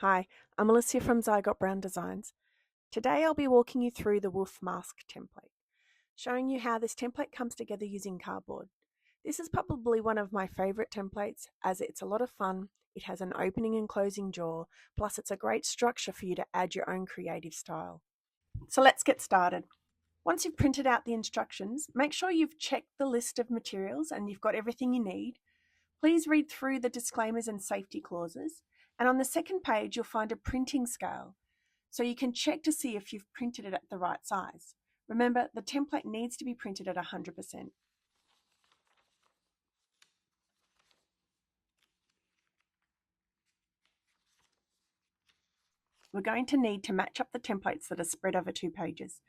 Hi, I'm Alicia from Zygot Brown Designs. Today I'll be walking you through the wolf mask template, showing you how this template comes together using cardboard. This is probably one of my favourite templates as it's a lot of fun, it has an opening and closing jaw, plus it's a great structure for you to add your own creative style. So let's get started. Once you've printed out the instructions, make sure you've checked the list of materials and you've got everything you need. Please read through the disclaimers and safety clauses, and on the second page you'll find a printing scale, so you can check to see if you've printed it at the right size. Remember, the template needs to be printed at 100%. We're going to need to match up the templates that are spread over 2 pages.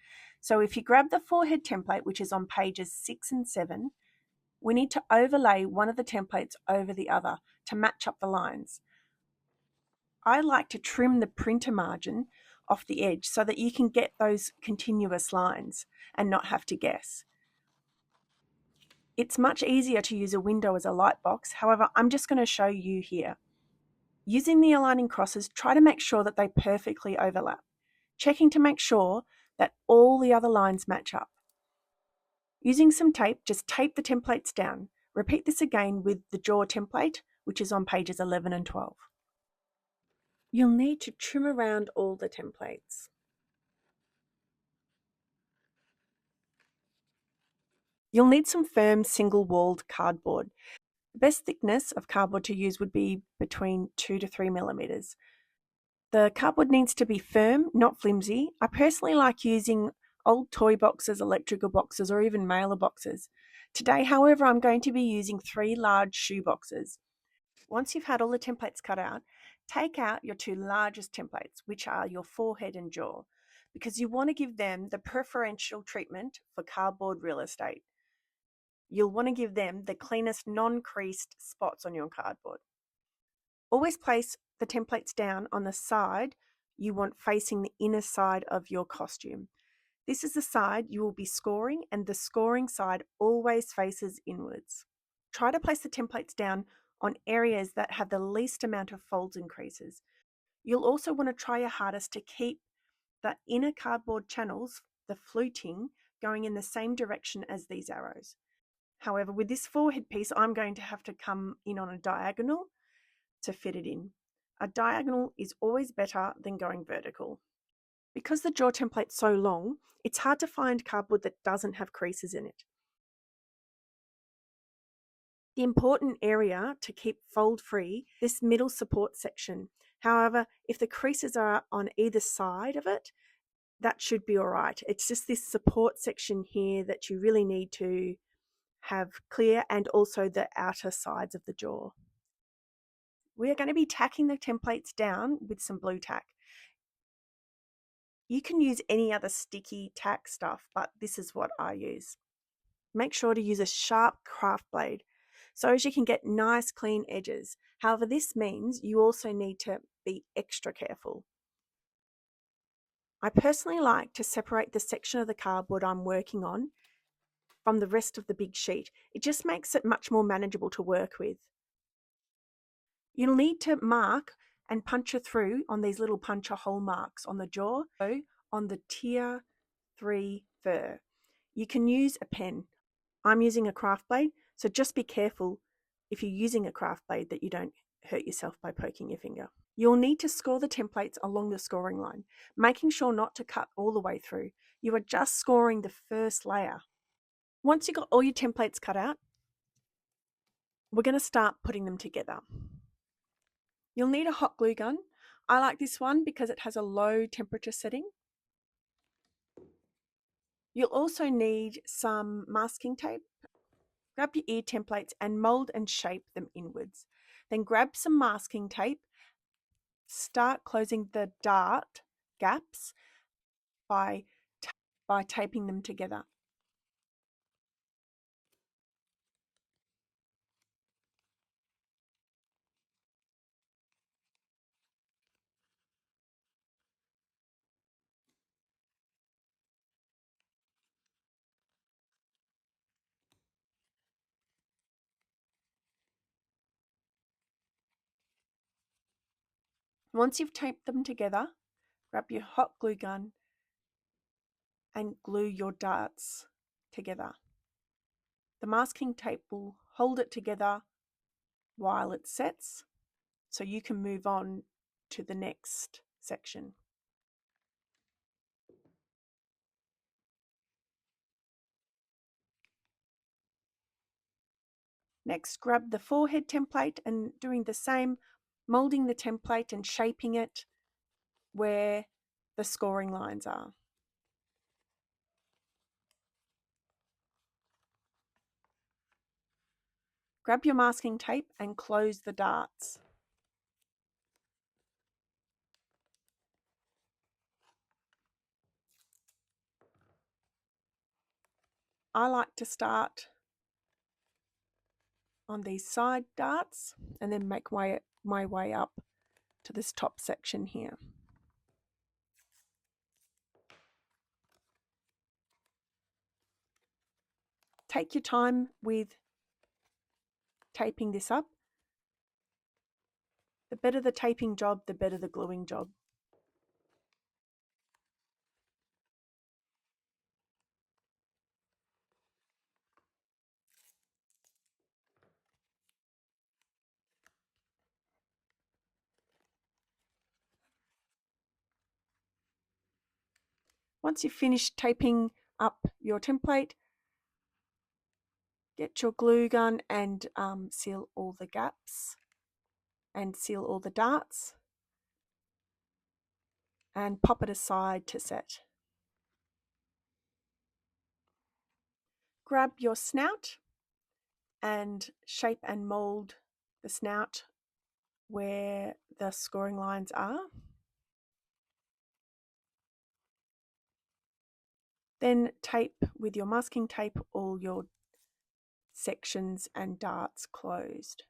So if you grab the forehead template, which is on pages 6 and 7, we need to overlay one of the templates over the other to match up the lines. I like to trim the printer margin off the edge so that you can get those continuous lines and not have to guess. It's much easier to use a window as a light box, however, I'm just going to show you here. Using the aligning crosses, try to make sure that they perfectly overlap, checking to make sure that all the other lines match up. Using some tape, just tape the templates down. Repeat this again with the jaw template, which is on pages 11 and 12. You'll need to trim around all the templates. You'll need some firm single-walled cardboard. The best thickness of cardboard to use would be between 2 to 3 millimeters. The cardboard needs to be firm, not flimsy. I personally like using old toy boxes, electrical boxes, or even mailer boxes. Today, however, I'm going to be using 3 large shoe boxes. Once you've had all the templates cut out, take out your 2 largest templates, which are your forehead and jaw, because you want to give them the preferential treatment for cardboard real estate. You'll want to give them the cleanest non-creased spots on your cardboard. Always place the templates down on the side you want facing the inner side of your costume. This is the side you will be scoring, and the scoring side always faces inwards. Try to place the templates down on areas that have the least amount of folds and creases. You'll also want to try your hardest to keep the inner cardboard channels, the fluting, going in the same direction as these arrows. However, with this forehead piece, I'm going to have to come in on a diagonal to fit it in. A diagonal is always better than going vertical. Because the jaw template's so long, it's hard to find cardboard that doesn't have creases in it. The important area to keep fold free, this middle support section. However, if the creases are on either side of it, that should be all right. It's just this support section here that you really need to have clear, and also the outer sides of the jaw. We are going to be tacking the templates down with some blue tack. You can use any other sticky tack stuff, but this is what I use. Make sure to use a sharp craft blade so as you can get nice clean edges. However, this means you also need to be extra careful. I personally like to separate the section of the cardboard I'm working on from the rest of the big sheet. It just makes it much more manageable to work with. You'll need to mark and puncture through on these little puncher hole marks on the jaw, on the tier 3 fur. You can use a pen. I'm using a craft blade, so just be careful if you're using a craft blade that you don't hurt yourself by poking your finger. You'll need to score the templates along the scoring line, making sure not to cut all the way through. You are just scoring the first layer. Once you've got all your templates cut out, we're going to start putting them together. You'll need a hot glue gun. I like this one because it has a low temperature setting. You'll also need some masking tape. Grab your ear templates and mold and shape them inwards. Then grab some masking tape. Start closing the dart gaps by taping them together. Once you've taped them together, grab your hot glue gun and glue your darts together. The masking tape will hold it together while it sets, so you can move on to the next section. Next, grab the forehead template and doing the same, molding the template and shaping it where the scoring lines are. Grab your masking tape and close the darts. I like to start on these side darts and then make my way up to this top section here. Take your time with taping this up. The better the taping job, the better the gluing job. Once you've finished taping up your template, get your glue gun and seal all the gaps and seal all the darts and pop it aside to set. Grab your snout and shape and mold the snout where the scoring lines are. Then tape with your masking tape all your sections and darts closed.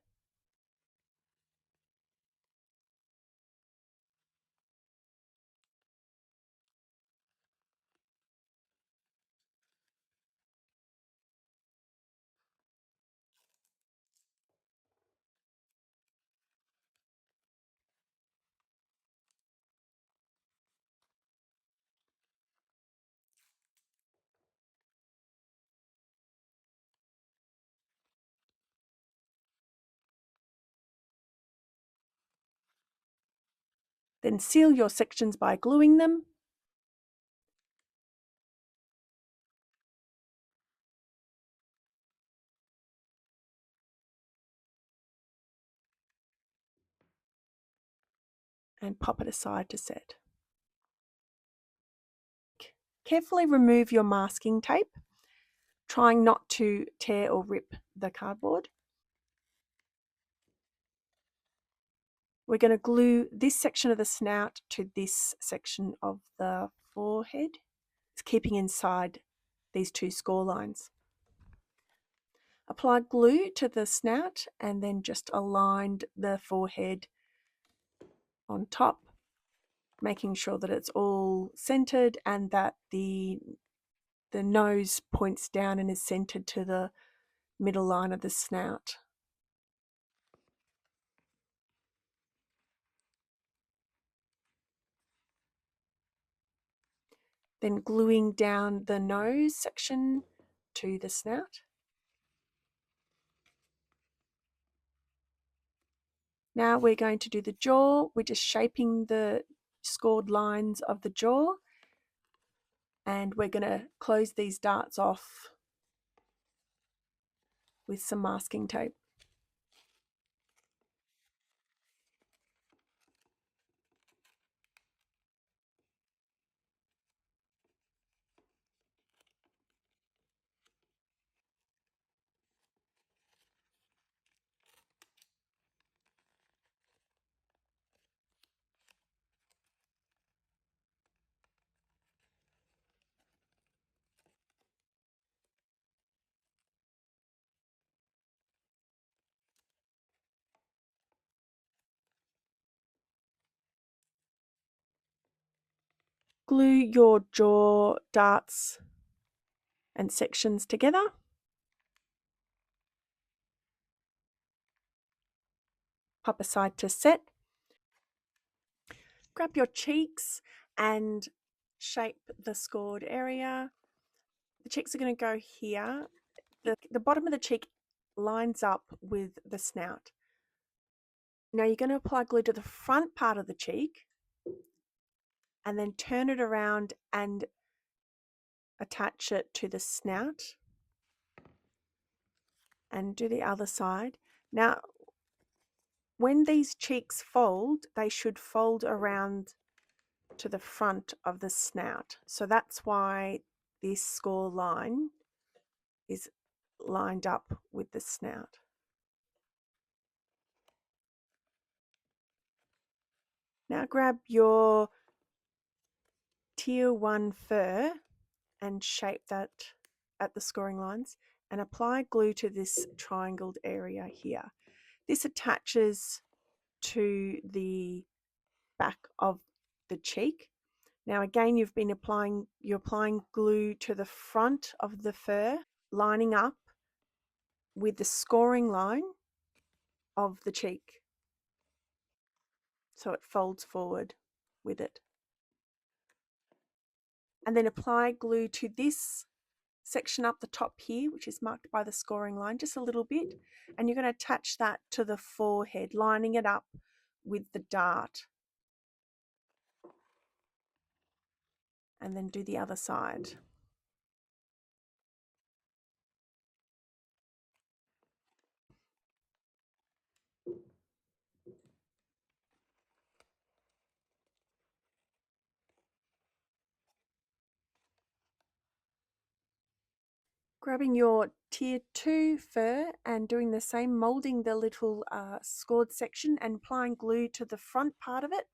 Then seal your sections by gluing them. And pop it aside to set. Carefully remove your masking tape, trying not to tear or rip the cardboard. We're going to glue this section of the snout to this section of the forehead. It's keeping inside these two score lines. Apply glue to the snout and then just aligned the forehead on top, making sure that it's all centered and that the nose points down and is centered to the middle line of the snout. Then gluing down the nose section to the snout. Now we're going to do the jaw. We're just shaping the scored lines of the jaw, and we're going to close these darts off with some masking tape. Glue your jaw darts and sections together. Pop aside to set. Grab your cheeks and shape the scored area. The cheeks are going to go here. The bottom of the cheek lines up with the snout. Now you're going to apply glue to the front part of the cheek and then turn it around and attach it to the snout and do the other side. Now, when these cheeks fold, they should fold around to the front of the snout. So that's why this score line is lined up with the snout. Now grab your tier 1 fur and shape that at the scoring lines and apply glue to this triangled area here. This attaches to the back of the cheek. Now again, you're applying glue to the front of the fur, lining up with the scoring line of the cheek. So it folds forward with it. And then apply glue to this section up the top here, which is marked by the scoring line, just a little bit. And you're going to attach that to the forehead, lining it up with the dart. And then do the other side. Grabbing your tier 2 fur and doing the same, molding the little scored section and applying glue to the front part of it.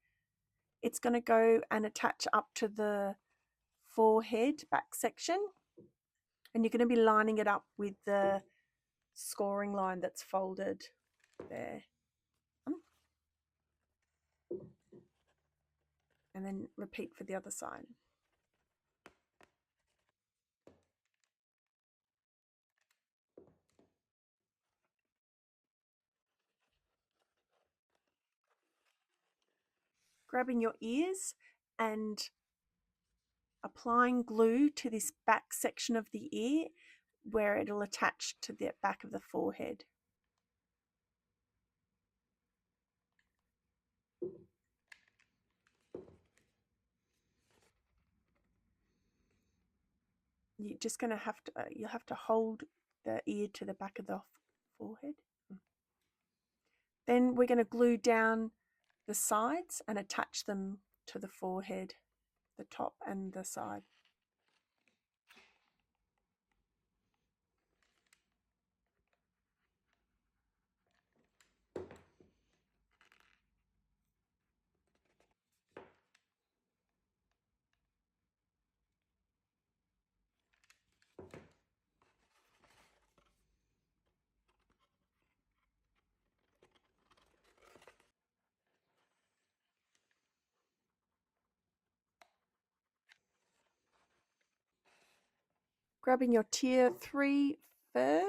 It's going to go and attach up to the forehead back section, and you're going to be lining it up with the scoring line that's folded there. And then repeat for the other side. Grabbing your ears and applying glue to this back section of the ear where it'll attach to the back of the forehead. You're just going to have to, you'll have to hold the ear to the back of the forehead. Then we're going to glue down the sides and attach them to the forehead, the top and the side. Grabbing your tier 3 fur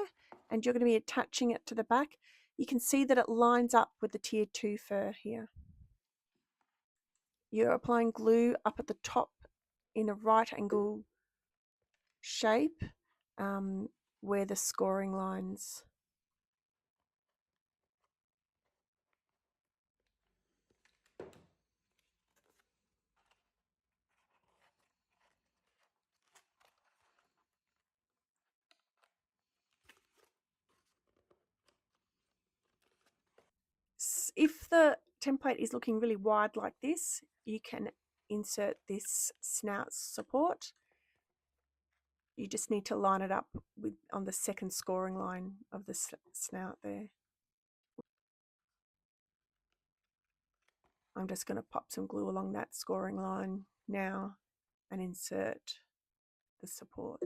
and you're going to be attaching it to the back. You can see that it lines up with the tier 2 fur here. You're applying glue up at the top in a right angle shape where the scoring lines. If the template is looking really wide like this, you can insert this snout support. You just need to line it up with on the second scoring line of the snout there. I'm just going to pop some glue along that scoring line now and insert the support.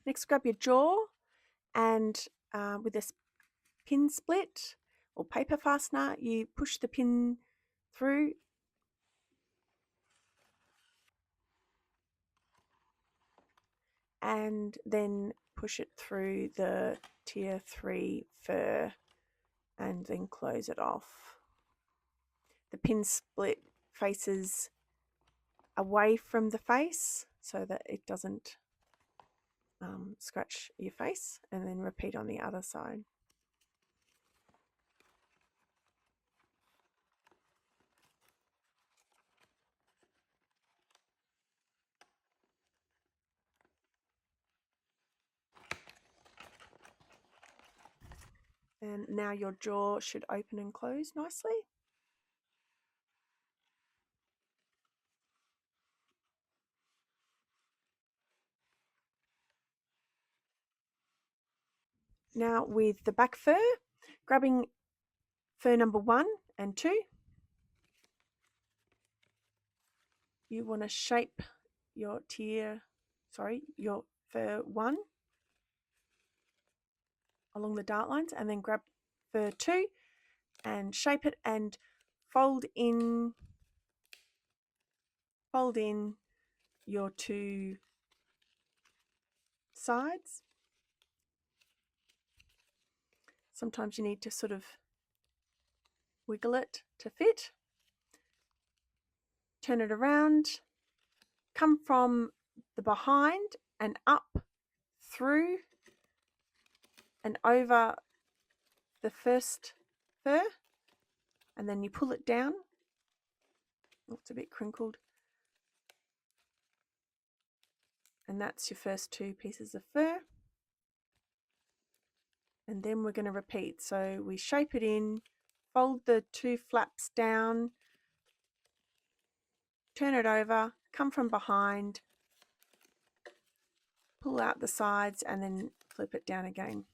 Next, grab your jaw and with this pin split or paper fastener, you push the pin through and then push it through the tier 3 fur and then close it off. The pin split faces away from the face so that it doesn't scratch your face, and then repeat on the other side. And now your jaw should open and close nicely. Now with the back fur, grabbing fur number 1 and 2, you want to shape your your fur 1 along the dart lines, and then grab fur 2 and shape it and fold in your 2 sides. Sometimes you need to sort of wiggle it to fit. Turn it around, come from the behind and up through and over the first fur, and then you pull it down. Oh, it's a bit crinkled. And that's your first 2 pieces of fur. And then we're going to repeat. So we shape it in, fold the 2 flaps down, turn it over, come from behind, pull out the sides, and then flip it down again.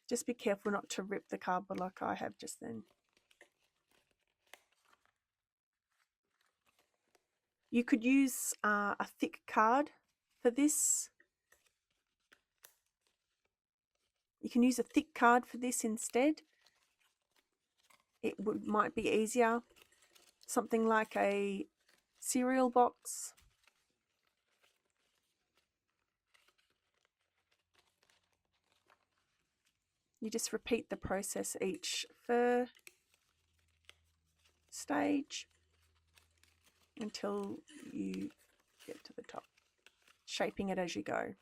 Just be careful not to rip the cardboard like I have just then. You could use a thick card for this. You can use a thick card for this instead. It might be easier. Something like a cereal box. You just repeat the process each fur stage until you get to the top, shaping it as you go.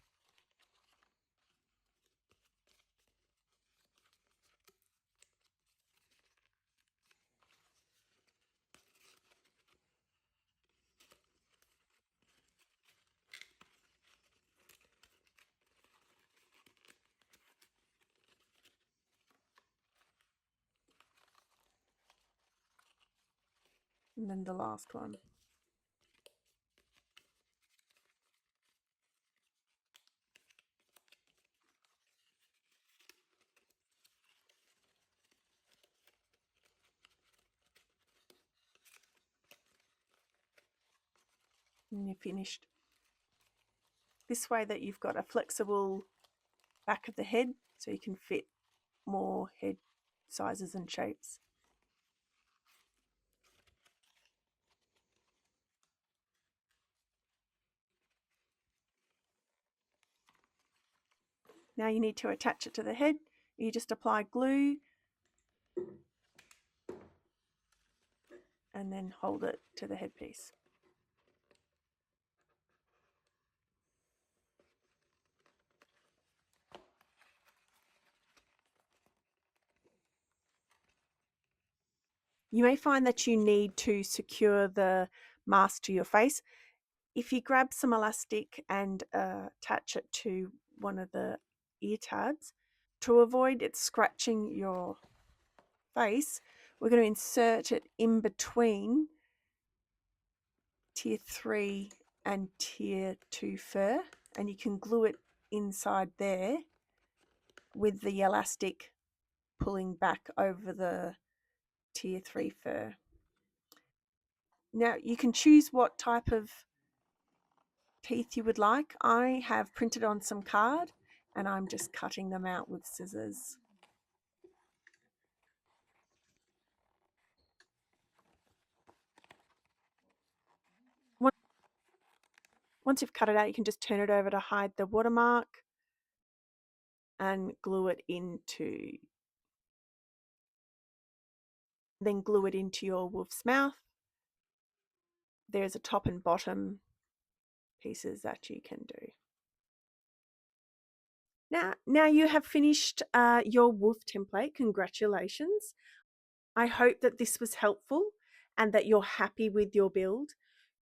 And then the last one. And you're finished. This way that you've got a flexible back of the head so you can fit more head sizes and shapes. Now you need to attach it to the head. You just apply glue and then hold it to the headpiece. You may find that you need to secure the mask to your face. If you grab some elastic and attach it to one of the ear tabs, to avoid it scratching your face, we're going to insert it in between tier 3 and tier 2 fur, and you can glue it inside there with the elastic pulling back over the tier 3 fur. Now you can choose what type of teeth you would like. I have printed on some card and I'm just cutting them out with scissors. Once you've cut it out, you can just turn it over to hide the watermark and then glue it into your wolf's mouth. There's a top and bottom pieces that you can do. Now you have finished your wolf template. Congratulations. I hope that this was helpful and that you're happy with your build.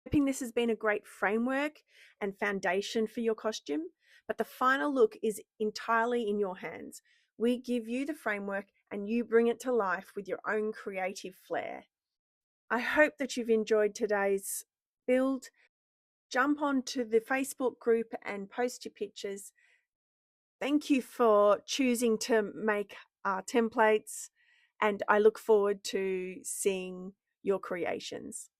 Hoping this has been a great framework and foundation for your costume, but the final look is entirely in your hands. We give you the framework and you bring it to life with your own creative flair. I hope that you've enjoyed today's build. Jump onto the Facebook group and post your pictures. Thank you for choosing to make our templates, and I look forward to seeing your creations.